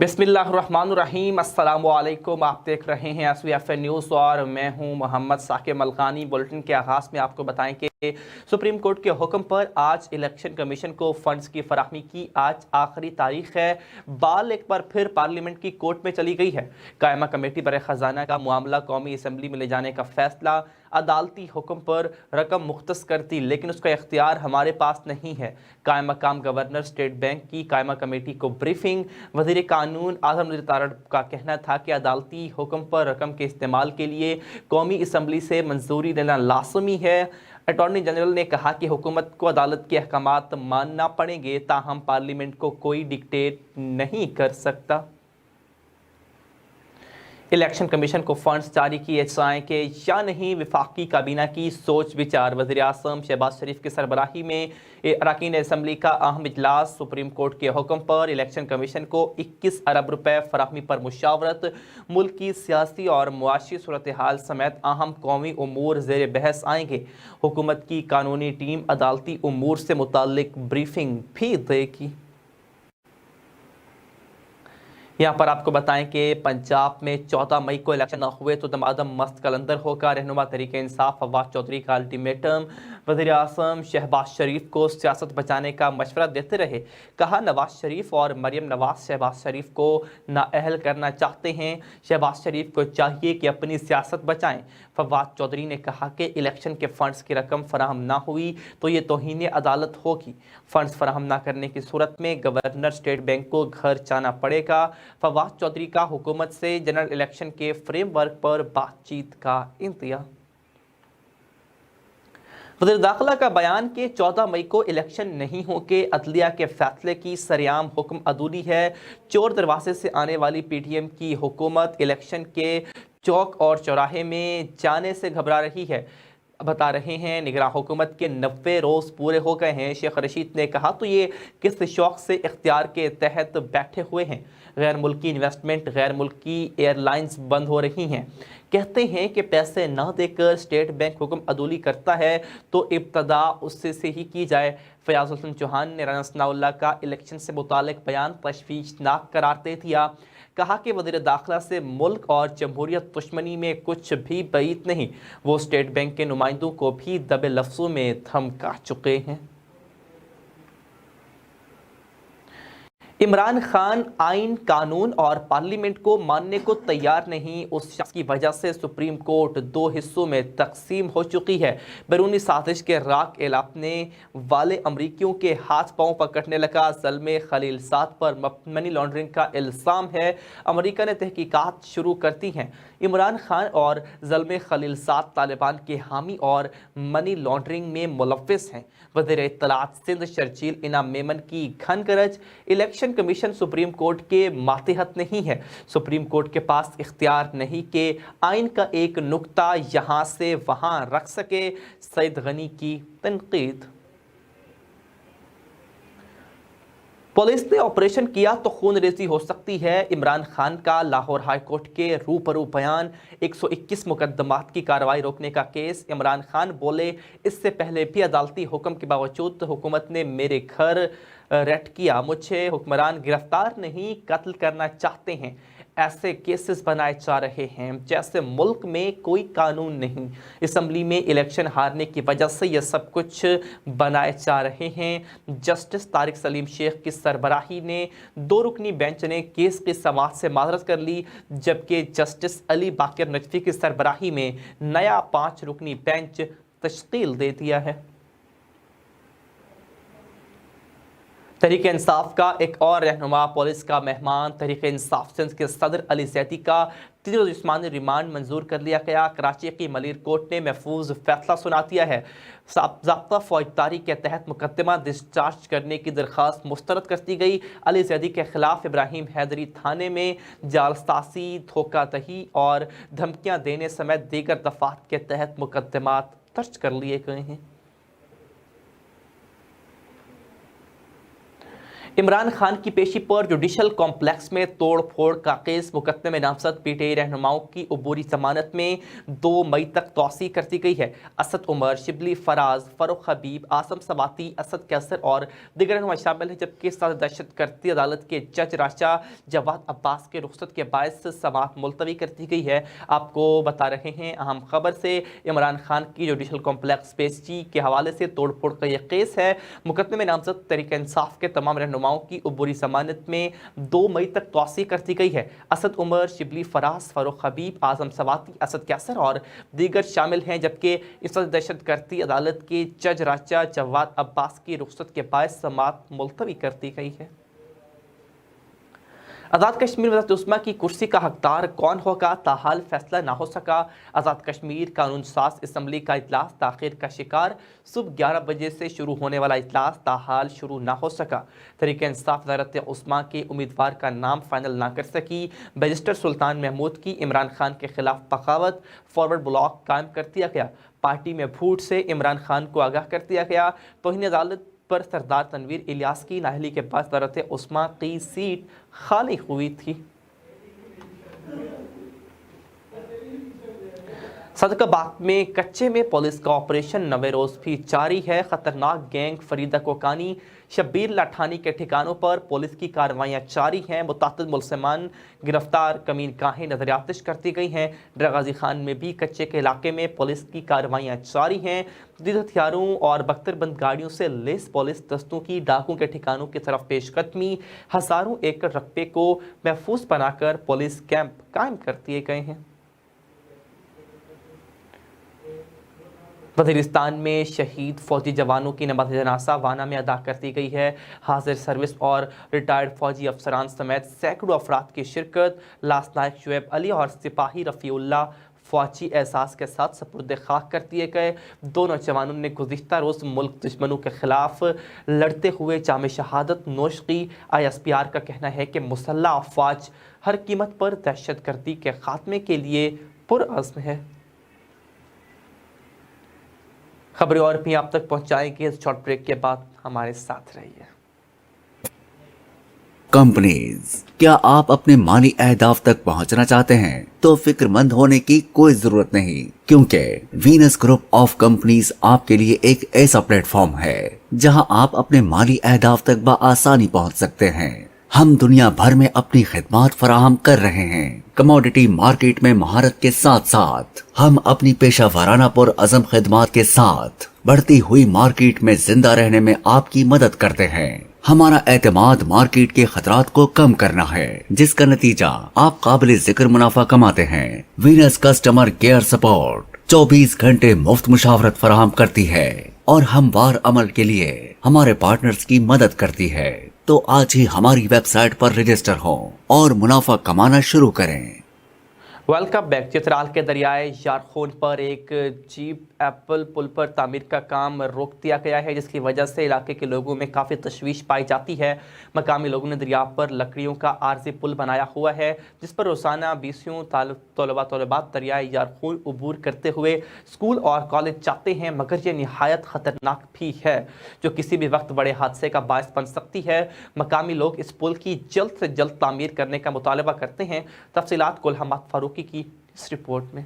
बिस्मिल्लाहिर्रहमानिर्रहीम। अस्सलामु अलैकुम। आप देख रहे हैं SVFN न्यूज़ और मैं हूं मोहम्मद साकिब मलकानी। बुलेटिन के आगाज़ में आपको बताएं कि सुप्रीम कोर्ट के हुक्म पर आज इलेक्शन कमीशन को फंड्स की फराहमी की आज आखिरी तारीख है। बाल एक बार फिर पार्लियामेंट की कोर्ट में चली गई है। कायमा कमेटी बरे खजाना का मामला कौमी असम्बली में ले जाने का फैसला, अदालती हुक्म पर रकम मुख्तस करती, लेकिन उसका इख्तियार हमारे पास नहीं है। कायम मकाम गवर्नर स्टेट बैंक की कायमा कमेटी को ब्रीफिंग। वज़ीर कानून आज़म नज़ीर तारड़ का कहना था कि अदालती हुक्म पर रकम के इस्तेमाल के लिए कौमी असम्बली से मंजूरी लेना लाजमी है। अटॉर्नी जनरल ने कहा कि हुकूमत को अदालत के अहकामात मानना पड़ेंगे, ताहम पार्लियामेंट को कोई डिक्टेट नहीं कर सकता। इलेक्शन कमीशन को फंड्स जारी किए जाएं कि या नहीं, वफाकी काबीना की सोच विचार। वज़ीर आज़म शहबाज शरीफ की सरबराही में अरकान असम्बली का अहम इजलास। सुप्रीम कोर्ट के हुक्म पर इलेक्शन कमीशन को 21 अरब रुपए फराहमी पर मुशावरत। मुल्क की सियासी और मुआशी सूरत हाल समेत अहम कौमी उमूर ज़ेर बहस आएंगे। हुकूमत की कानूनी टीम अदालती उमूर से मुताल्लिक ब्रीफिंग भी देगी। यहाँ पर आपको बताएं कि पंजाब में 14 मई को इलेक्शन न हुए तो दमादम मस्त कलंदर होगा। रहनुमा तहरीक इंसाफ फवाद चौधरी का अल्टीमेटम। वज़ीर आज़म शहबाज शरीफ को सियासत बचाने का मशवरा देते रहे। कहा, नवाज शरीफ और मरियम नवाज शहबाज शरीफ को नाअहल करना चाहते हैं। शहबाज शरीफ को चाहिए कि अपनी सियासत बचाएं। फवाद चौधरी ने कहा कि इलेक्शन के फंड्स की रकम फराहम ना हुई तो ये तौहीन अदालत होगी। फंड्स फराहम ना करने की सूरत में गवर्नर स्टेट बैंक को घर जाना पड़ेगा। फवाद चौधरी का हुकूमत से जनरल इलेक्शन के फ्रेमवर्क पर बातचीत का इंतज़ार। वज़ीर दाखिला का बयान कि 14 मई को इलेक्शन नहीं हो के अदलिया के फैसले की सरेआम हुक्म अधूरी है। चोर दरवाजे से आने वाली PTM की हुकूमत इलेक्शन के चौक और चौराहे में जाने से घबरा रही है। बता रहे हैं निगरान हुकूमत के 90 रोज़ पूरे हो गए हैं। शेख रशीद ने कहा, तो ये किस शौक से इख्तियार के तहत बैठे हुए हैं। गैर मुल्की इन्वेस्टमेंट, गैर मुल्की एयरलाइंस बंद हो रही हैं। कहते हैं कि पैसे ना देकर स्टेट बैंक हुक्म अदूली करता है तो इब्तदा उससे से ही की जाए। फयाज हुसैन चौहान ने राना सनाउल्लाह का इलेक्शन से मुतालिक बयान तशवीशनाक करार दे दिया। कहा कि वज़ीर दाखिला से मुल्क और जमहूरियत दुश्मनी में कुछ भी बईत नहीं। वो स्टेट बैंक के नुमाइंदों को भी दबे लफ्ज़ों में धमका चुके हैं। इमरान खान आइन, कानून और पार्लियामेंट को मानने को तैयार नहीं। उस शख्स की वजह से सुप्रीम कोर्ट 2 हिस्सों में तकसीम हो चुकी है। बैरूनी साजिश के राग एलापने वाले अमरीकियों के हाथ पांव पकड़ने लगा। ज़ल्मे खलीलजाद पर मनी लॉन्ड्रिंग का इल्ज़ाम है। अमरीका ने तहकीकात शुरू कर दी हैं। इमरान खान और ज़ल्मे खलीलजाद तालिबान के हामी और मनी लॉन्ड्रिंग में मुलव्विस हैं। वज़ीर इत्तलात सिंध शर्जील इनाम मेमन की घन गरज। इलेक्शन कमीशन सुप्रीम कोर्ट के मातहत नहीं है। सुप्रीम कोर्ट के पास इख्तियार नहीं कि आइन का एक नुक्ता यहाँ से वहाँ रख सके। सईद गनी की तनकीद। पुलिस ने ऑपरेशन किया तो खून रेजी हो सकती है। इमरान खान का लाहौर हाई कोर्ट के रूबरू बयान। 121 मुकदमात की कार्रवाई रोकने का केस। इमरान खान बोले, इससे पहले भी अदालती हुक्म के बावजूद हुकूमत ने मेरे घर रेड किया। मुझे हुक्मरान गिरफ्तार नहीं, कत्ल करना चाहते हैं। ऐसे केसेस बनाए जा रहे हैं जैसे मुल्क में कोई कानून नहीं। असम्बली में इलेक्शन हारने की वजह से यह सब कुछ बनाए जा रहे हैं। जस्टिस तारिक सलीम शेख की सरबराही ने 2 रुकनी बेंच ने केस की समाअत से माजरत कर ली, जबकि जस्टिस अली बाकर नजफी की सरबराही में नया 5 रुकनी बेंच तश्कील दे दिया है। तहरीक इंसाफ का एक और रहनुमा पुलिस का मेहमान। तहरीक इंसाफ सिंध के सदर अली जैदी का 3 रोज़ जिस्मानी रिमांड मंजूर कर लिया गया। कराची की मलिर कोर्ट ने महफूज फैसला सुना दिया है। ज़ाब्ता फौजदारी के तहत मुकदमा डिस्चार्ज करने की दरख्वास्त मुस्तरद कर दी गई। अली जैदी के खिलाफ इब्राहिम हैदरी थाने में जालसाजी, धोखाधड़ी और धमकियाँ देने समेत दीगर दफात के तहत मुकदमात दर्ज कर लिए गए हैं। عمران خان کی پیشی پر جوڈیشل کمپلیکس میں توڑ پھوڑ کا کیس مقدمے میں نامزد پی ٹی آئی رہنماؤں کی عبوری ضمانت میں 2 مئی تک توسیع کر دی گئی ہے۔ اسد عمر، شبلی فراز، فاروق حبیب، عاصم سواتی، اسد کیسر اور دیگر رہنما شامل ہیں، جبکہ سازش دہشت گردی عدالت کے جج راجہ جواد عباس کے رخصت کے باعث سماعت ملتوی کر دی گئی ہے۔ آپ کو بتا رہے ہیں اہم خبر سے، عمران خان کی جوڈیشل کمپلیکس پیشی کے حوالے سے توڑ پھوڑ کا یہ کیس ہے۔ مقدمے میں نامزد تحریک انصاف کے تمام رہنماؤں کی عبوری ضمانت میں 2 مئی تک توسیع کر دی گئی ہے۔ اسد عمر، شبلی فراز، فاروق حبیب، اعظم سواتی، اسد کیسر اور دیگر شامل ہیں، جبکہ اس دہشت گردی عدالت کے جج راجہ جواد عباس کی رخصت کے باعث سماعت ملتوی کر دی گئی ہے۔ آزاد کشمیر وزارت عظمیٰ کی کرسی کا حقدار کون ہوگا، تاحال فیصلہ نہ ہو سکا۔ آزاد کشمیر قانون ساز اسمبلی کا اجلاس تاخیر کا شکار، صبح 11 بجے سے شروع ہونے والا اجلاس تاحال شروع نہ ہو سکا۔ تحریک انصاف وزارت عظمیٰ کے امیدوار کا نام فائنل نہ کر سکی۔ بیرسٹر سلطان محمود کی عمران خان کے خلاف بغاوت، فارورڈ بلاک قائم کر دیا گیا۔ پارٹی میں پھوٹ سے عمران خان کو آگاہ کر دیا گیا۔ توہین عدالت پر سردار تنویر الیاس کی نااہلی کے بعد وزارت عظمیٰ کی سیٹ خالی ہوئی تھی۔ صدقہ بات میں کچے میں پولیس کا آپریشن 9ویں روز بھی جاری ہے۔ خطرناک گینگ فریدہ کوکانی، شبیر لاٹھانی کے ٹھکانوں پر پولیس کی کارروائیاں جاری ہیں۔ متعدد ملزمان گرفتار، کمین گاہیں نظریاتش کر دی گئی ہیں۔ ڈیرہ غازی خان میں بھی کچے کے علاقے میں پولیس کی کارروائیاں جاری ہیں۔ جدید ہتھیاروں اور بختر بند گاڑیوں سے لیس پولیس دستوں کی ڈاکوں کے ٹھکانوں کی طرف پیش قدمی، ہزاروں ایکڑ رقبے کو محفوظ بنا کر پولیس کیمپ قائم کر دیے گئے ہیں۔ وزیرستان میں شہید فوجی جوانوں کی نماز جنازہ وانا میں ادا کر دی گئی ہے۔ حاضر سروس اور ریٹائرڈ فوجی افسران سمیت سینکڑوں افراد کی شرکت۔ لاسنائک شعیب علی اور سپاہی رفیع اللہ فوجی اعزاز کے ساتھ سپرد خاک کر دیے گئے۔ دونوں جوانوں نے گزشتہ روز ملک دشمنوں کے خلاف لڑتے ہوئے جام شہادت نوش کی۔ ISPR کا کہنا ہے کہ مسلح افواج ہر قیمت پر دہشت گردی کے خاتمے کے لیے پرعزم ہے۔ خبریں اور بھی آپ تک پہنچائیں گے، اس شارٹ بریک کے بعد ہمارے ساتھ رہیے۔ کمپنیز، کیا آپ اپنے مالی اہداف تک پہنچنا چاہتے ہیں تو فکر مند ہونے کی کوئی ضرورت نہیں، کیونکہ وینس گروپ آف کمپنیز آپ کے لیے ایک ایسا پلیٹ فارم ہے جہاں آپ اپنے مالی اہداف تک بآسانی پہنچ سکتے ہیں۔ ہم دنیا بھر میں اپنی خدمات فراہم کر رہے ہیں۔ کموڈٹی مارکیٹ میں مہارت کے ساتھ ساتھ ہم اپنی پیشہ ورانہ پر عزم خدمات کے ساتھ بڑھتی ہوئی مارکیٹ میں زندہ رہنے میں آپ کی مدد کرتے ہیں۔ ہمارا اعتماد مارکیٹ کے خطرات کو کم کرنا ہے، جس کا نتیجہ آپ قابل ذکر منافع کماتے ہیں۔ وینس کسٹمر کیئر سپورٹ 24 گھنٹے مفت مشاورت فراہم کرتی ہے اور ہموار عمل کے لیے ہمارے پارٹنرز کی مدد کرتی ہے۔ تو آج ہی ہماری ویب سائٹ پر رجسٹر ہوں اور منافع کمانا شروع کریں۔ Welcome back. چترال کے دریائے یارخون پر ایک جیپ ایپل پل پر تعمیر کا کام روک دیا گیا ہے، جس کی وجہ سے علاقے کے لوگوں میں کافی تشویش پائی جاتی ہے۔ مقامی لوگوں نے دریا پر لکڑیوں کا عارضی پل بنایا ہوا ہے، جس پر روزانہ 20 طلبات دریائے یارخون عبور کرتے ہوئے اسکول اور کالج جاتے ہیں، مگر یہ نہایت خطرناک بھی ہے، جو کسی بھی وقت بڑے حادثے کا باعث بن سکتی ہے۔ مقامی لوگ اس پل کی جلد سے جلد تعمیر کرنے کا مطالبہ کرتے ہیں۔ تفصیلات گل حماد فاروقی کی اس رپورٹ میں۔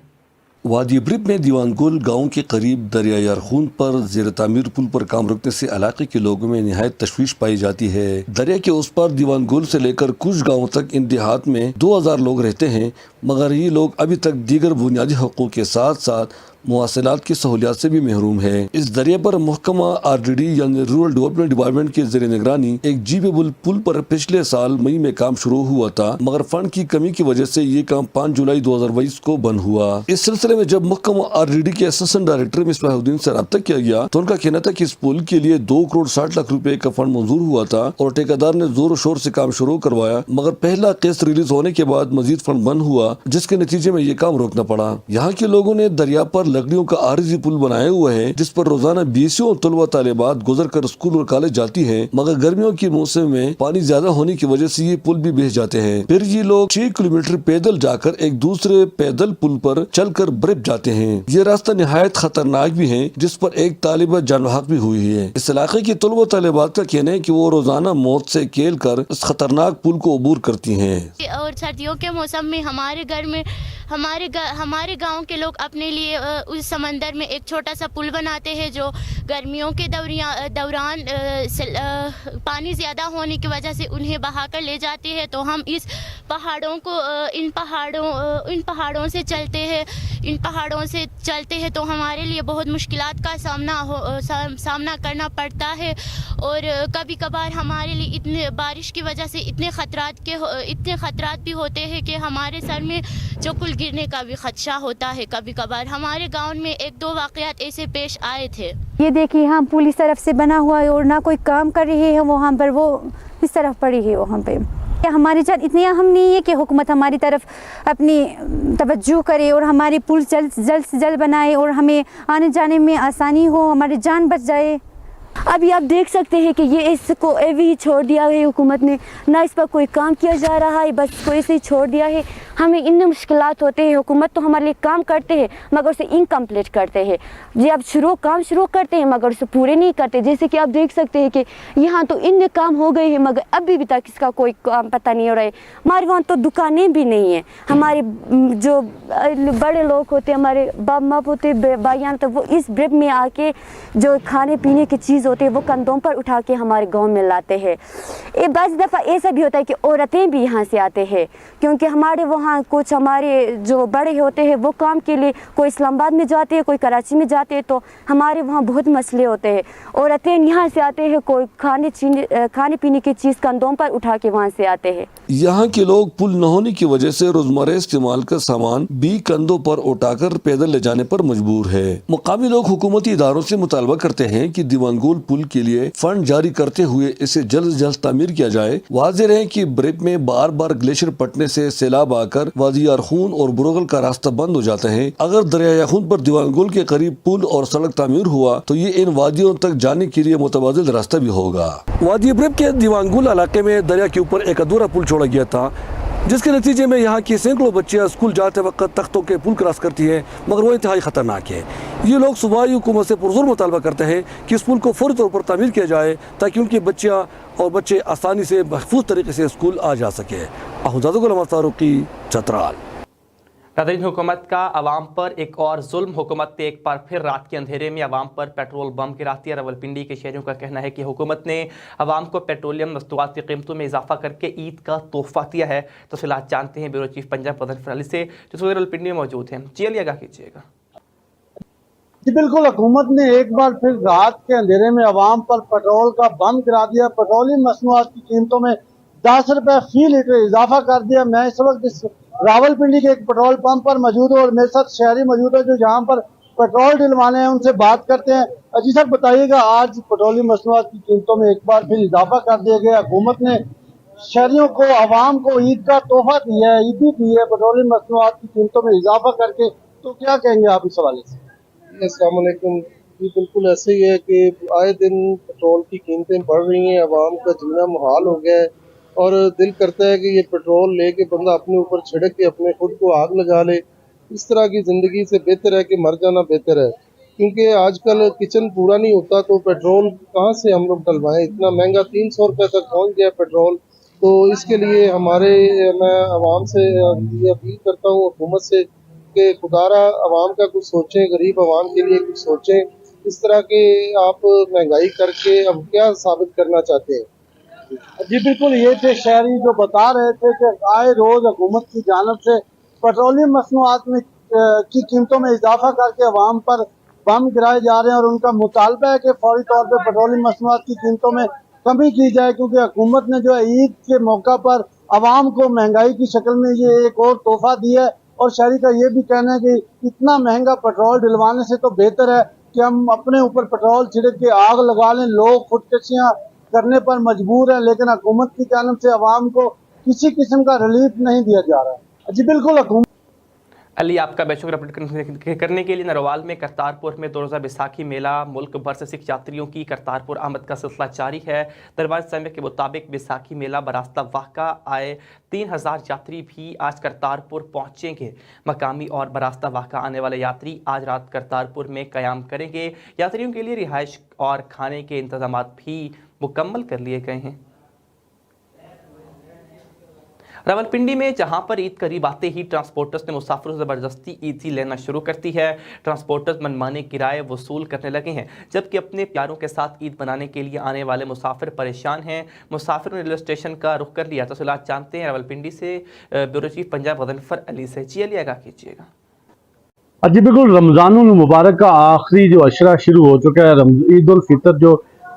وادی برب میں دیوان گل گاؤں کے قریب دریا یارخون پر زیر تعمیر پل پر کام رکنے سے علاقے کے لوگوں میں نہایت تشویش پائی جاتی ہے۔ دریا کے اس پار دیوان گل سے لے کر کچھ گاؤں تک ان دیہات میں 2000 لوگ رہتے ہیں، مگر یہ لوگ ابھی تک دیگر بنیادی حقوق کے ساتھ ساتھ مواصلات کی سہولیات سے بھی محروم ہے۔ اس دریا پر محکمہ RDD یعنی رورل ڈیولپمنٹ ڈپارٹمنٹ کے زیر نگرانی ایک جیپیبل پل پر پچھلے سال مئی میں کام شروع ہوا تھا، مگر فنڈ کی کمی کی وجہ سے یہ کام 5 جولائی 2022 کو بند ہوا۔ اس سلسلے میں جب محکمہ RDD کے اسسٹنٹ ڈائریکٹر مصباح الدین سے رابطہ کیا گیا تو ان کا کہنا تھا کہ اس پل کے لیے 2 کروڑ 60 لاکھ روپے کا فنڈ منظور ہوا تھا اور ٹھیکیدار نے زور و شور سے کام شروع کروایا، مگر پہلا قسط ریلیز ہونے کے بعد مزید فنڈ بند ہوا जिसके नतीजे में ये काम रोकना पड़ा। यहाँ के लोगों ने दरिया पर लकड़ियों का आरजी पुल बनाए हुए है, जिस पर रोजाना बीसियों तलबा तालिबात गुजर कर स्कूल और कॉलेज जाती है, मगर गर्मियों के मौसम में पानी ज्यादा होने की वजह से ये पुल भी बह जाते हैं। फिर ये लोग 6 किलोमीटर पैदल जाकर एक दूसरे पैदल पुल पर चलकर ब्रेप जाते हैं। ये रास्ता निहायत खतरनाक भी है, जिस पर एक तालिबा जानबहक भी हुई है। इस इलाके की तलबा तालिबात का कहना है कि वो रोजाना मौत से खेल कर इस खतरनाक पुल को अबूर करती हैं। और सर्दियों के मौसम में हमारे गांव के लोग अपने लिए उस समंदर में एक छोटा सा पुल बनाते हैं, जो गर्मियों के दौरान पानी ज़्यादा होने की वजह से उन्हें बहा कर ले जाती है। तो हम इन पहाड़ों से चलते हैं तो हमारे लिए बहुत मुश्किलात का सामना करना पड़ता है। और कभी कभार हमारे लिए इतने बारिश की वजह से इतने खतरात भी होते हैं कि हमारे सर में जो पुल गिरने का भी खदशा होता है। कभी कभार हमारे गांव में 1-2 वाक़यात ऐसे पेश आए थे। ये देखिए यहाँ पुल इस तरफ से बना हुआ है और ना कोई काम कर रही है वहाँ पर, वो इस तरफ पड़ी है वहाँ पे। हमारी जान इतनी अहम नहीं है कि हुकूमत हमारी तरफ अपनी तवज्जो करे और हमारी पुल जल्द से जल्द बनाए और हमें आने जाने में आसानी हो, हमारी जान बच जाए। अभी आप देख सकते हैं कि ये इसको ऐसे ही छोड़ दिया है हुकूमत ने, ना इस पर कोई काम किया जा रहा है, बस इसको ऐसे ही छोड़ दिया है। हमें इतने मुश्किलात होते हैं, हुकूमत तो हमारे लिए काम करते हैं मगर उसे इनकम्प्लीट करते हैं। ये अब काम शुरू करते हैं मगर उसे पूरे नहीं करते। जैसे कि आप देख सकते हैं कि यहाँ तो इतने काम हो गए हैं मगर अभी भी तक इसका कोई काम पता नहीं हो रहा है। हमारे वहाँ तो दुकानें भी नहीं हैं। हमारे जो बड़े लोग होते हैं, हमारे बाप माप होते भाईयान, तो वो इस ब्रिप में आके जो खाने पीने की चीज़ होती है वो कंधों पर उठा के हमारे गाँव में लाते हैं। ये बस दफ़ा ऐसा भी होता है कि औरतें भी यहाँ से आते हैं, क्योंकि हमारे वहाँ कुछ हमारे जो बड़े होते हैं वो काम के लिए कोई इस्लामाबाद में जाते हैं, कोई कराची में जाते हैं, तो हमारे वहाँ बहुत मसले होते हैं। औरतें यहाँ से आते हैं, कोई खाने पीने की चीज़ कंधों पर उठा के वहाँ से आते हैं। यहाँ के लोग पुल न होने की वजह से रोजमर्रा इस्तेमाल का सामान भी कंधों पर उठाकर पैदल ले जाने पर मजबूर है। मुकामी लोग हुकूमती इदारों से मुतालबा करते हैं कि दीवानगोल पुल के लिए फंड जारी करते हुए इसे जल्द से जल्द तामीर किया जाए। वाज़ेह है कि ब्रेप में बार बार ग्लेशियर पटने से सैलाब आकर वादी यारखून और बुरगल का रास्ता बंद हो जाता है। अगर दरिया यारखून पर दीवानगोल के करीब पुल और सड़क तामीर हुआ तो ये इन वादियों तक जाने के लिए मुतबादिल रास्ता भी होगा। वादी ब्रेप के दीवानगोल इलाके में दरिया के ऊपर एक अधूरा पुल छोड़ा गया था, जिसके नतीजे में यहाँ की सैकड़ों बच्चियाँ स्कूल जाते वक्त तख्तों के पुल क्रॉस करती हैं, मगर वो इंतहाई खतरनाक है। ये लोग सूबाई हुकूमत से पुरजोर मुतालबा करते हैं कि इस पुल को फौरी तौर पर तामीर किया जाए ताकि उनकी बच्चियाँ और बच्चे आसानी से महफूज तरीके से स्कूल आ जा सके। फारूकी, चतराल। नाज़रीन, हुकूमत का अवाम पर एक और जुल्म। हुकूमत ने एक बार फिर रात के अंधेरे में अवाम पर पेट्रोल बम गिरा दिया। रावलपिंडी के शहरियों का कहना है कि हुकूमत ने अवाम को पेट्रोलियम वस्तुआत की कीमतों में इजाफा करके ईद का तोहफा दिया है। तफसीलात जानते हैं ब्यूरो चीफ पंजाब मुज़फ़्फ़र अली से, जो रावलपिंडी में मौजूद हैं। जी अली, आगाह कीजिएगा। जी बिल्कुल, हुकूमत ने एक बार फिर रात के अंधेरे में अवाम पर पेट्रोल का बम गिरा दिया। पेट्रोलियम मसनूआत की कीमतों में 10 रुपए फी लीटर इजाफा कर दिया। मैं इस वक्त रावलपिंडी के एक पेट्रोल पंप पर मौजूद हूँ और मेरे साथ शहरी मौजूद है जो यहाँ पर पेट्रोल डलवाने हैं, उनसे बात करते हैं। अजी सर, बताइएगा, आज पेट्रोलियम मसनूआत की कीमतों में एक बार फिर इजाफा कर दिया गया। हुकूमत ने शहरियों को, अवाम को ईद का तोहफा दिया है, ईदी दी है पेट्रोलियम मसनूआत की कीमतों में इजाफा करके, तो क्या कहेंगे आप इस हवाले से? अस्सलाम वालेकुम। जी बिल्कुल ऐसे ही है कि आए दिन पेट्रोल की कीमतें बढ़ रही हैं, अवाम का जीना मुहाल हो गया है और दिल करता है कि ये पेट्रोल लेके बंदा अपने ऊपर छिड़क के अपने खुद को आग लगा ले। इस तरह की ज़िंदगी से बेहतर है कि मर जाना बेहतर है, क्योंकि आजकल किचन पूरा नहीं होता तो पेट्रोल कहाँ से हम लोग डलवाएं। इतना महंगा 300 रुपये तक पहुँच गया पेट्रोल। तो इसके लिए मैं आवाम से ये अपील करता हूँ हुकूमत से कि खुदारा आवाम का कुछ सोचें, गरीब आवाम के लिए कुछ सोचें। इस तरह के आप महंगाई करके अब क्या साबित करना चाहते हैं? जी बिल्कुल, ये थे शहरी जो बता रहे थे कि आए रोज हुकूमत की जानिब से पेट्रोलियम मसनूआत में की कीमतों में इजाफा करके अवाम पर बम गिराए जा रहे हैं और उनका मुतालबा है कि फौरी तौर पर पेट्रोलियम मसनूआत की कीमतों में कमी की जाए, क्योंकि हुकूमत ने जो है ईद के मौका पर अवाम को महंगाई की शक्ल में ये एक और तोहफा दिया है। और शहरी का ये भी कहना है कि इतना महंगा पेट्रोल डलवाने से तो बेहतर है कि हम अपने ऊपर पेट्रोल छिड़क के आग लगा लें। लोग खुदकशियाँ करने पर मजबूर है, लेकिन हुकूमत की जानिब से अवाम को किसी किस्म का रिलीफ नहीं दिया जा रहा है। जी बिल्कुल हुकूमत अली आपका बेशुक्र अपडेट करने के लिए। नरोवाल में करतारपुर में 2 रोज़ा बैसाखी मेला, मुल्क भर से सिख यात्रियों की करतारपुर आमद का सिलसिला जारी है। दरबार इस्लामिया के मुताबिक बैसाखी मेला बरास्ता वाक़ा आए 3000 यात्री भी आज करतारपुर पहुँचेंगे। मकामी और बरास्ता वाक़ा आने वाले यात्री आज रात करतारपुर में क़याम करेंगे। यात्रियों के लिए रिहाइश और खाने के इंतजाम भी मुकम्मल कर लिए गए हैं। रावलपिंडी में जहां पर ईद करीब आते ही ट्रांसपोर्टर्स ने मुसाफिरों से ज़बरदस्ती ईदी लेना शुरू कर दी है। ट्रांसपोर्टर्स मनमाने किराए वसूल करने लगे हैं, जबकि अपने प्यारों के साथ ईद मनाने के लिए आने वाले मुसाफिर परेशान हैं। मुसाफिरों ने रेलवे स्टेशन का रुख कर लिया। तफसीलात जानते हैं रावलपिंडी से ब्यूरो चीफ पंजाब गजनफर अली से। जी अली आगाह कीजिएगा। जी बिल्कुल, रमज़ानुल मुबारक का आखिरी जो अशरा शुरू हो चुका है। ईद उल फितर जो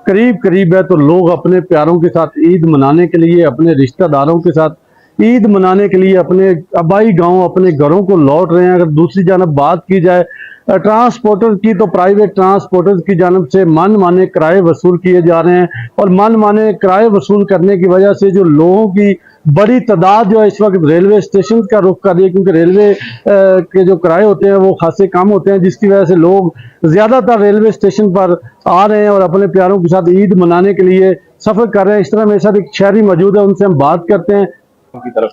करीब है, तो लोग अपने प्यारों के साथ ईद मनाने के लिए, अपने रिश्तेदारों के साथ ईद मनाने के लिए अपने आबाई गांव, अपने घरों को लौट रहे हैं। अगर दूसरी जानब बात की जाए ट्रांसपोर्टर की, तो प्राइवेट ट्रांसपोर्टर्स की जानब से मन माने किराए वसूल किए जा रहे हैं, और मन माने किराए वसूल करने की वजह से जो लोगों की बड़ी तादाद जो है इस वक्त रेलवे स्टेशन का रुख कर रही है, क्योंकि रेलवे के जो किराए होते हैं वो खासे कम होते हैं, जिसकी वजह से लोग ज़्यादातर रेलवे स्टेशन पर आ रहे हैं और अपने प्यारों के साथ ईद मनाने के लिए सफ़र कर रहे हैं। इस तरह मेरे साथ एक शहरी मौजूद है, उनसे हम बात करते हैं। की तरफ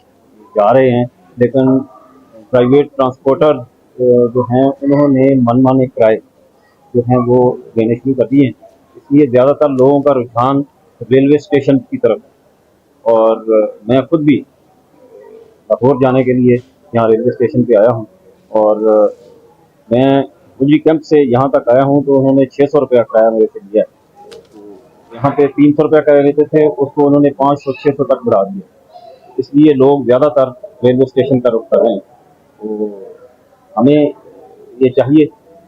जा रहे हैं, लेकिन प्राइवेट ट्रांसपोर्टर जो हैं उन्होंने मनमाने किराए जो हैं वो देने शुरू कर दिए हैं, इसलिए ज़्यादातर लोगों का रुझान रेलवे स्टेशन की तरफ है। और मैं खुद भी लाहौर जाने के लिए यहाँ रेलवे स्टेशन पे आया हूँ, और मैं मुझी कैंप से यहाँ तक आया हूँ, तो उन्होंने 600 रुपया किराया मेरे से लिया है। तो यहाँ पे 300 रुपया किराया लेते थे, उसको उन्होंने 500-600 तक बढ़ा दिया, इसलिए लोग ज़्यादातर रेलवे स्टेशन का रुख कर रहे हैं। तो हमें ये चाहिए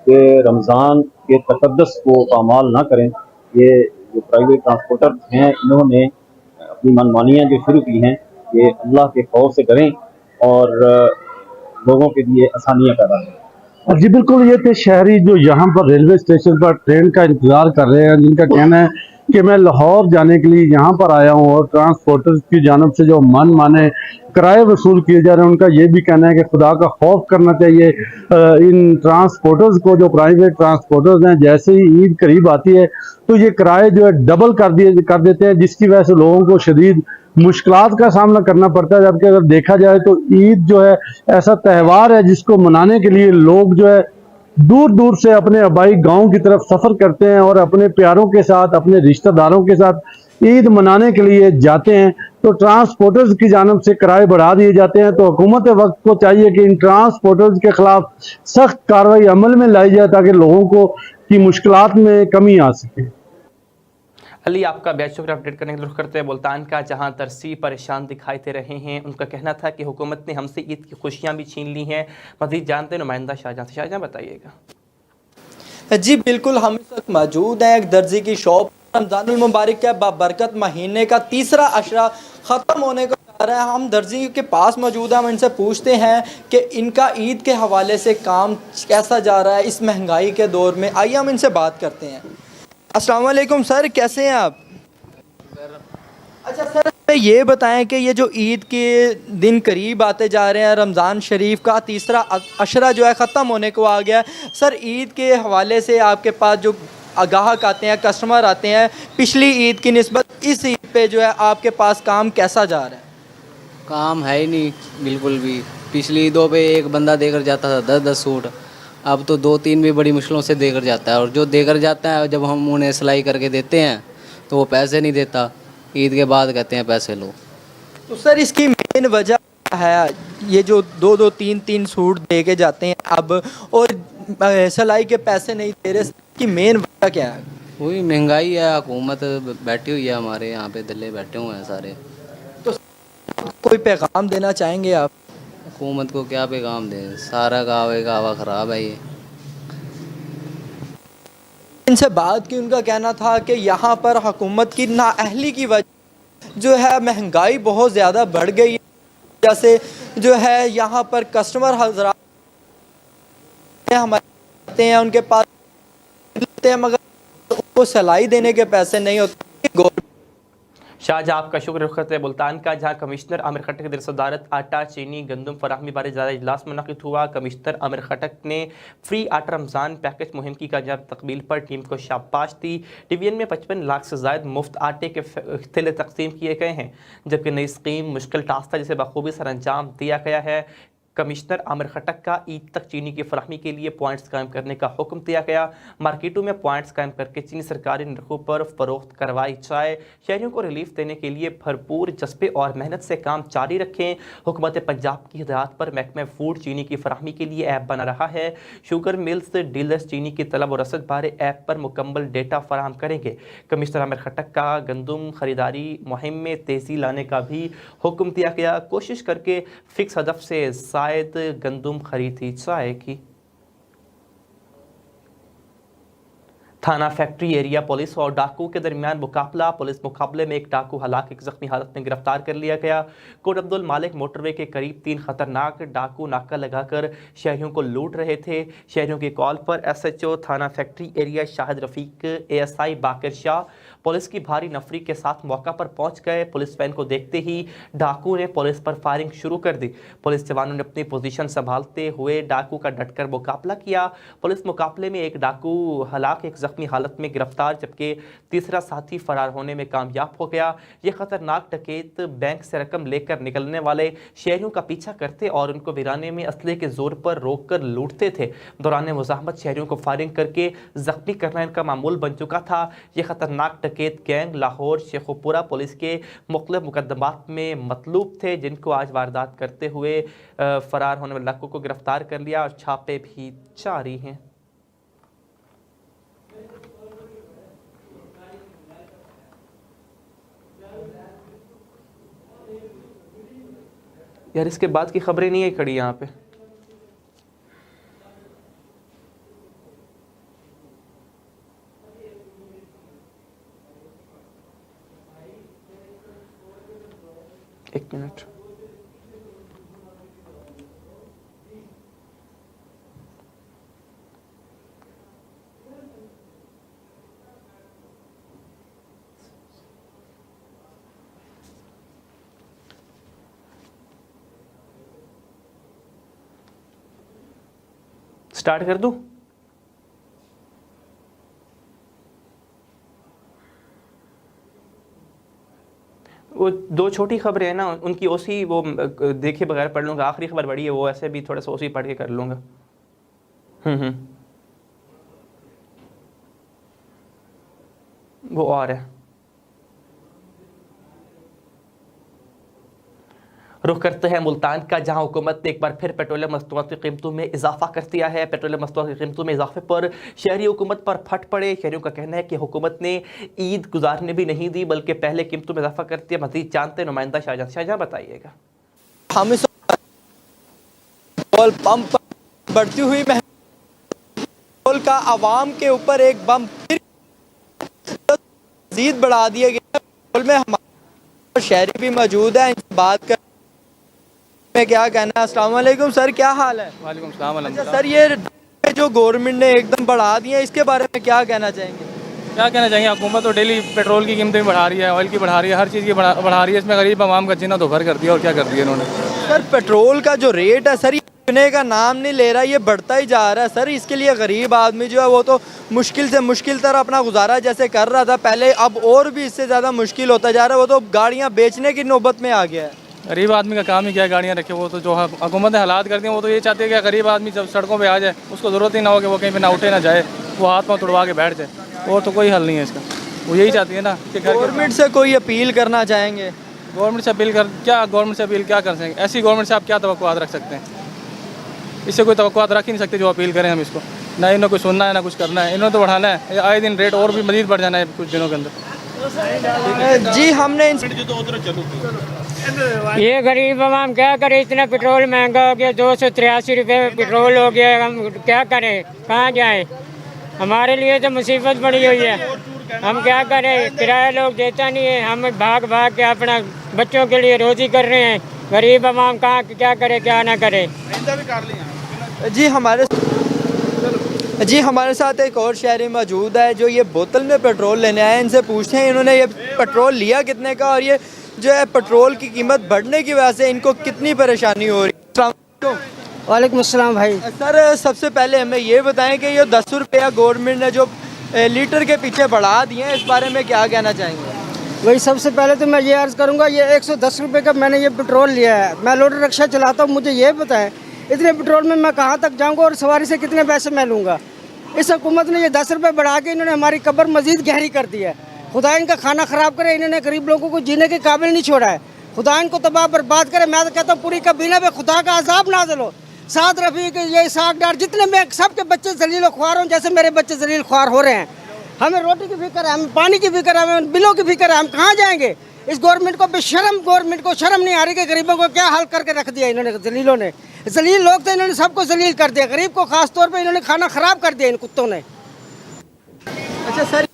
कि रमज़ान के तक़द्दुस को पामाल ना करें। ये जो प्राइवेट ट्रांसपोर्टर हैं, इन्होंने अपनी मनमानियाँ जो शुरू की हैं, ये अल्लाह के खौफ से करें और लोगों के लिए आसानियाँ पैदा करें। जी बिल्कुल, ये थे शहरी जो यहाँ पर रेलवे स्टेशन पर ट्रेन का इंतज़ार कर रहे हैं, जिनका कहना है कि मैं लाहौर जाने के लिए यहाँ पर आया हूँ, और ट्रांसपोर्टर्स की जानब से जो मन माने किराए वसूल किए जा रहे हैं, उनका ये भी कहना है कि खुदा का खौफ करना चाहिए इन ट्रांसपोर्टर्स को। जो प्राइवेट ट्रांसपोर्टर्स हैं, जैसे ही ईद करीब आती है तो ये किराए जो है डबल कर देते हैं, जिसकी वजह से लोगों को शदीद मुश्किलात का सामना करना पड़ता है। जबकि अगर देखा जाए तो ईद जो है ऐसा त्यौहार है जिसको मनाने के लिए लोग जो है दूर दूर से अपने आबाई गांव की तरफ सफ़र करते हैं और अपने प्यारों के साथ, अपने रिश्तेदारों के साथ ईद मनाने के लिए जाते हैं। तो ट्रांसपोर्टर्स की जानब से किराए बढ़ा दिए जाते हैं। तो हुकूमत वक्त को चाहिए कि इन ट्रांसपोर्टर्स के खिलाफ सख्त कार्रवाई अमल में लाई जाए, ताकि लोगों को की मुश्किलात में कमी आ सके। अली आपका बेहद शुक्र अपडेट करने के लिए रुख करते हैं मुल्तान का, जहां तरसी परेशान दिखाई दे रहे हैं। उनका कहना था कि हुकूमत ने हमसे ईद की खुशियां भी छीन ली हैं। मज़ीद जानते हैं नुमाइंदा शाहजहां से। शाहजहां बताइएगा। जी बिल्कुल, हम इस वक्त मौजूद हैं एक दर्जी की शॉप। रमज़ानुल मुबारक के बाबरकत महीने का तीसरा अशरा ख़त्म होने को जा रहा है। हम दर्जी के पास मौजूद हैं, हम इनसे पूछते हैं कि इनका ईद के हवाले से काम कैसा जा रहा है इस महंगाई के दौर में। आइए हम इनसे बात करते हैं। अस्सलाम वालेकुम सर, कैसे हैं आप? अच्छा सर, ये बताएं कि ये जो ईद के दिन करीब आते जा रहे हैं, रमज़ान शरीफ का तीसरा अशरा जो है ख़त्म होने को आ गया है। सर, ईद के हवाले से आपके पास जो ग्राहक आते हैं, कस्टमर आते हैं, पिछली ईद की निस्बत इस ईद पे जो है आपके पास काम कैसा जा रहा है? काम है ही नहीं बिल्कुल भी। पिछली ईदों पे एक बंदा देकर जाता था 10-10 सूट, अब तो 2-3 भी बड़ी मुश्किलों से देकर जाता है। और जो देकर जाता है, जब हम उन्हें सिलाई करके देते हैं तो वो पैसे नहीं देता। ईद के बाद कहते हैं पैसे लो। तो सर, इसकी मेन वजह है ये जो 2-2, 3-3 सूट दे के जाते हैं अब, और सिलाई के पैसे नहीं दे रहे, इसकी मेन वजह क्या है? वही महंगाई है। हुकूमत बैठी हुई है, हमारे यहाँ पे दल्ले बैठे हुए हैं सारे। तो कोई पैगाम देना चाहेंगे आप? हुकूमत को क्या पैगाम दें, सारा गावा ख़राब है ये। इनसे बात की, उनका कहना था कि यहाँ पर हुकूमत की नाअहली की वजह जो है महंगाई बहुत ज़्यादा बढ़ गई है। जैसे जो है यहाँ पर कस्टमर हज़रात हमारे आते हैं, उनके पास लेते हैं, मगर उनको सिलाई देने के पैसे नहीं होते। शाहजहाँ आपका शुक्र रुख करते हैं मुल्तान का, जहाँ कमिश्नर आमिर खटक की सदारत आटा चीनी गंदम फराहमी बारे ज़्यादा इजलास मुनक़िद हुआ। कमिश्नर आमिर खटक ने फ्री आटा रमज़ान पैकेज मुहिम की कामयाब तकमील पर टीम को शाबाश दी। डिवीजन में 55 लाख से ज़ायद मुफ्त आटे के थैले तकसीम किए गए हैं, जबकि नई स्कीम मुश्किल टास्क था जिसे बखूबी सर अंजाम दिया गया है। कमिश्नर आमिर खटक का ईद तक चीनी की फराहमी के लिए पॉइंट्स कायम करने का हुक्म दिया गया। मार्केटों में पॉइंट्स कायम करके चीनी सरकारी नरखों पर फरोख्त करवाई जाए। शहरियों को रिलीफ देने के लिए भरपूर जज्बे और मेहनत से काम जारी रखें। हुकूमत पंजाब की हिदायत पर महकमा फूड चीनी की फराहमी के लिए ऐप बना रहा है। शुगर मिल्स डीलर्स चीनी की तलब और रसद बारे ऐप पर मुकम्मल डेटा फराहम करेंगे। कमिश्नर आमिर खटक का गंदम खरीदारी मुहिम में तेज़ी लाने का भी हुक्म दिया गया। कोशिश करके फिक्स हदफ से गंदम खरीदी जाएगी। थाना फैक्ट्री एरिया पुलिस और डाकू के दरमियान मुकाबला। पुलिस मुकाबले में एक डाकू हलाक एक जख्मी हालत में गिरफ्तार कर लिया गया। कोट अब्दुल मालिक मोटरवे के करीब 3 खतरनाक डाकू नाका लगाकर शहरियों को लूट रहे थे। शहरियों की कॉल पर SHO थाना factory area Shahid Rafiq, ASI बाकर शाह पुलिस की भारी नफरी के साथ मौका पर पहुंच गए। पुलिस वैन को देखते ही डाकू ने पुलिस पर फायरिंग शुरू कर दी। पुलिस जवानों ने अपनी पोजीशन संभालते हुए डाकू का डटकर मुकाबला किया। पुलिस मुकाबले में एक डाकू हलाक एक जख्मी हालत में गिरफ्तार, जबकि तीसरा साथी फरार होने में कामयाब हो गया। ये खतरनाक डकैत बैंक से रकम लेकर निकलने वाले शहरियों का पीछा करते और उनको वीराने में असले के जोर पर रोककर लूटते थे। दौरान मुज़ाहमत शहरियों को फायरिंग करके जख्मी करना इनका मामूल बन चुका था। ये खतरनाक डकैत गैंग लाहौर शेखोपुरा पुलिस के मुख्तलिफ मुकदमात में मतलूब थे, जिनको आज वारदात करते हुए फरार होने वाले लड़कों को गिरफ्तार कर लिया और छापे भी जारी हैं। यार इसके बाद की खबरें नहीं है खड़ी यहाँ पे। एक मिनट, स्टार्ट कर दूं? वो 2 छोटी खबरें हैं ना, उनकी ओसी वो देखे बगैर पढ़ लूँगा। आखिरी खबर बड़ी है, वो ऐसे भी थोड़ा सा ओसी पढ़ के कर लूँगा। वो और है। रुख करते हैं मुल्तान का, जहां हुकूमत ने एक बार फिर पेट्रोलियम मस्तूआत की कीमतों में इजाफा कर दिया है। पेट्रोलियम मस्तूआत की कीमतों में इजाफे पर शहरी हुकूमत पर फट पड़े। शहरियों का कहना है कि हुकूमत ने ईद गुजारने भी नहीं दी, बल्कि पहले कीमतों में इजाफा कर दिया। मजीद जानते हैं नुमाइंदा शाहजहाँ। शाहजहाँ बताइएगा। हम इस पेट्रोल पंप पर बढ़ती हुई पेट्रोल का आवाम के ऊपर एक बम फिर मजीद बढ़ा दिया गया। पेट्रोल में हमारे शहरी भी मौजूद है, इनसे बात कर क्या कहना है। अस्सलाम वालेकुम सर, क्या हाल है? वालेकुम सलाम। अच्छा सर, ये जो गवर्नमेंट ने एकदम बढ़ा दिया, इसके बारे में क्या कहना चाहेंगे? क्या कहना चाहेंगे, हुकूमत तो डेली पेट्रोल की कीमतें बढ़ा रही है, ऑयल की बढ़ा रही है, हर चीज़ की बढ़ा रही है। इसमें गरीब आवाम का जीना तो भर कर दिया। और क्या कर दिया इन्होंने? सर पेट्रोल का जो रेट है सर, ये रुकने का नाम नहीं ले रहा, ये बढ़ता ही जा रहा है सर। इसके लिए गरीब आदमी जो है वो तो मुश्किल से मुश्किल तरह अपना गुजारा जैसे कर रहा था पहले, अब और भी इससे ज़्यादा मुश्किल होता जा रहा है। वो तो गाड़ियाँ बेचने की नौबत में आ गया है। गरीब आदमी का काम ही क्या है गाड़ियाँ रखे। वो तो जो हुकूमत ने हालात कर दिए, वो तो ये चाहते हैं कि गरीब आदमी जब सड़कों पे आ जाए, उसको ज़रूरत ही ना हो कि वो कहीं पे ना उठे ना जाए, वो हाथ पाँव तुड़वा के बैठ जाए। और तो कोई हल नहीं है इसका। वो यही चाहती है ना कि गवर्नमेंट से कोई अपील करना चाहेंगे? गवर्नमेंट से अपील कर क्या, गवर्नमेंट से अपील क्या कर सकेंगे? ऐसी गवर्नमेंट से आप क्या तवक्कुआत रख सकते हैं? इससे कोई तवक्कुआत रख ही नहीं सकते जो अपील करें हम इसको। ना इन्होंने कुछ सुनना है ना कुछ करना है, इन्होंने तो बढ़ाना है। आए दिन रेट और भी मजीद बढ़ जाना है कुछ दिनों के अंदर। जी हमने ये गरीब आवाम क्या करे, इतना पेट्रोल महंगा हो गया, 283 रुपये पेट्रोल हो गया। हम क्या करें, कहाँ जाएं? हमारे लिए तो मुसीबत बड़ी हुई है। हम क्या करें, किराया लोग देता नहीं है। हम भाग भाग के अपना बच्चों के लिए रोजी कर रहे हैं। गरीब आवाम कहाँ क्या करे क्या ना करे। जी हमारे جی ہمارے ساتھ ایک اور شہری موجود ہے جو یہ بوتل میں پیٹرول لینے آئے ہیں، ان سے پوچھتے ہیں انہوں نے یہ پیٹرول لیا کتنے کا اور یہ جو ہے پیٹرول کی قیمت بڑھنے کی وجہ سے ان کو کتنی پریشانی ہو رہی ہے۔ السلام علیکم۔ وعلیکم السلام بھائی۔ سر سب سے پہلے ہمیں یہ بتائیں کہ یہ 10 روپیہ گورنمنٹ نے جو لیٹر کے پیچھے بڑھا دیے ہیں، اس بارے میں کیا کہنا چاہیں گے؟ وہی سب سے پہلے تو میں یہ عرض کروں گا، یہ 110 روپے کا میں نے یہ پیٹرول لیا ہے، میں لوڈر رکشہ چلاتا ہوں، مجھے یہ بتائیں اتنے پیٹرول میں کہاں تک جاؤں گا اور سواری سے کتنے پیسے میں لوں گا؟ اس حکومت نے یہ 10 روپے بڑھا کے انہوں نے ہماری قبر مزید گہری کر دی ہے۔ خدا ان کا کھانا خراب کرے، انہوں نے غریب لوگوں کو جینے کے قابل نہیں چھوڑا ہے، خدا ان کو تباہ برباد کرے۔ میں تو کہتا ہوں پوری کابینہ پہ خدا کا عذاب نازل ہو، سعد رفیق، یہ اسحاق ڈار، جتنے میں سب کے بچے ذلیل و خوار ہوں جیسے میرے بچے ذلیل خوار ہو رہے ہیں۔ ہمیں روٹی کی فکر ہے، ہمیں پانی کی فکر ہے، ہمیں بلوں کی فکر ہے، ہم کہاں جائیں گے؟ اس گورنمنٹ کو بے شرم، گورنمنٹ کو شرم نہیں آ رہی کہ غریبوں کو کیا حل کر کے رکھ دیا انہوں نے، ذلیلوں نے۔ ذلیل لوگ تھے، انہوں نے سب کو ذلیل کر دیا، غریب کو خاص طور پہ انہوں نے کھانا خراب کر دیا ان کتوں نے۔ اچھا سر،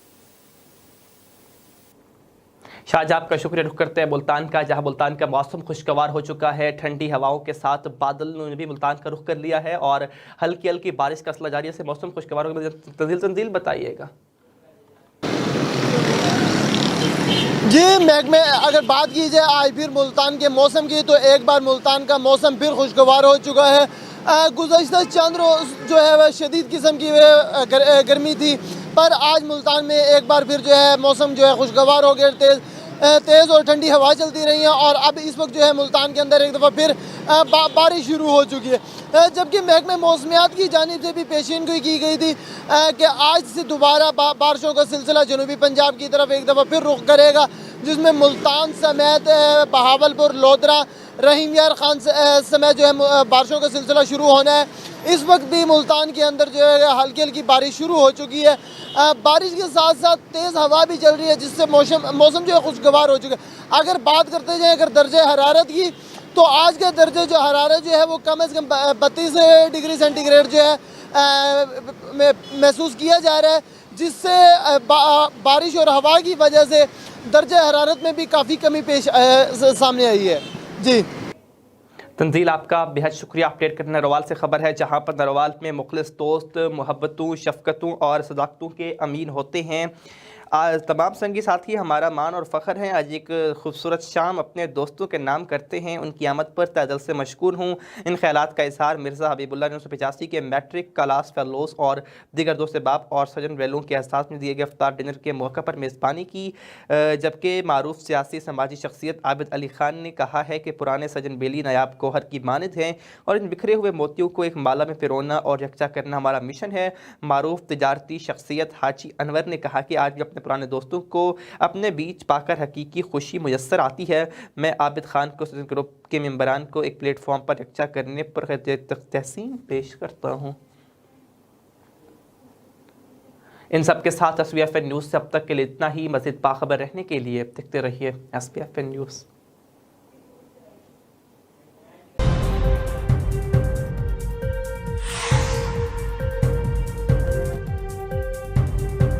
شاہجہاں آپ کا شکریہ۔ رخ کرتے ہیں ملتان کا، جہاں ملتان کا موسم خوشگوار ہو چکا ہے، ٹھنڈی ہواؤں کے ساتھ بادل نے بھی ملتان کا رخ کر لیا ہے اور ہلکی ہلکی بارش کا سلسلہ جاری ہے، موسم خوشگوار ہو گیا۔ تنزیل بتائیے گا۔ جی محکمے اگر بات کی جائے آج پھر ملتان کے موسم کی، تو ایک بار ملتان کا موسم پھر خوشگوار ہو چکا ہے۔ گزشتہ چند روز جو ہے وہ شدید قسم کی گرمی تھی، پر آج ملتان میں ایک بار پھر جو ہے موسم جو ہے خوشگوار ہو گیا، تیز اور ٹھنڈی ہوا چلتی رہی ہیں اور اب اس وقت جو ہے ملتان کے اندر ایک دفعہ پھر بارش شروع ہو چکی ہے، جبکہ محکمہ موسمیات کی جانب سے بھی پیشین گوئی کی گئی تھی کہ آج سے دوبارہ بارشوں کا سلسلہ جنوبی پنجاب کی طرف ایک دفعہ پھر رخ کرے گا، جس میں ملتان سمیت بہاولپور، لودھرا، رحیم یار خان سمیت جو ہے بارشوں کا سلسلہ شروع ہونا ہے۔ اس وقت بھی ملتان کے اندر جو ہے ہلکی ہلکی بارش شروع ہو چکی ہے، بارش کے ساتھ ساتھ تیز ہوا بھی چل رہی ہے، جس سے موسم جو ہے خوشگوار ہو چکا ہے۔ اگر بات کرتے جائیں اگر درجہ حرارت کی، تو آج کا درجہ جو حرارت جو ہے وہ کم از کم 32 ڈگری سینٹی گریڈ جو ہے محسوس کیا جا رہا ہے، جس سے بارش اور ہوا کی وجہ سے درجہ حرارت میں بھی کافی کمی پیش سامنے آئی ہے۔ جی تنزیل آپ کا بہت شکریہ۔ اپڈیٹ کرنا نروال سے خبر ہے، جہاں پر نروال میں مخلص دوست محبتوں، شفقتوں اور صداقتوں کے امین ہوتے ہیں۔ تمام سنگی ساتھی ہمارا مان اور فخر ہیں۔ آج ایک خوبصورت شام اپنے دوستوں کے نام کرتے ہیں، ان کی آمد پر تہ دل سے مشکور ہوں۔ ان خیالات کا اظہار مرزا حبیب اللہ 1985 کے میٹرک کلاس فیلوز اور دیگر دوست باپ اور سجن ویلوں کے احساس میں دیے گئے افطار ڈنر کے موقع پر میزبانی کی، جبکہ معروف سیاسی سماجی شخصیت عابد علی خان نے کہا ہے کہ پرانے سجن بیلی نایاب گوہر کی مانند ہیں اور ان بکھرے ہوئے موتیوں کو ایک مالا میں پرونا اور یکجا کرنا ہمارا مشن ہے۔ معروف تجارتی شخصیت حاجی انور نے کہا کہ آج بھی اپنے پرانے دوستوں کو اپنے بیچ پا کر حقیقی خوشی میسر آتی ہے۔ میں عابد خان کو سجن گروپ کے ممبران کو ایک پلیٹ فارم پر یکجا کرنے پر تحسین پیش کرتا ہوں۔ ان سب کے ساتھ SBFN نیوز سے اب تک کے لیے اتنا ہی۔ مزید باخبر رہنے کے لیے دیکھتے رہیے SBFN نیوز۔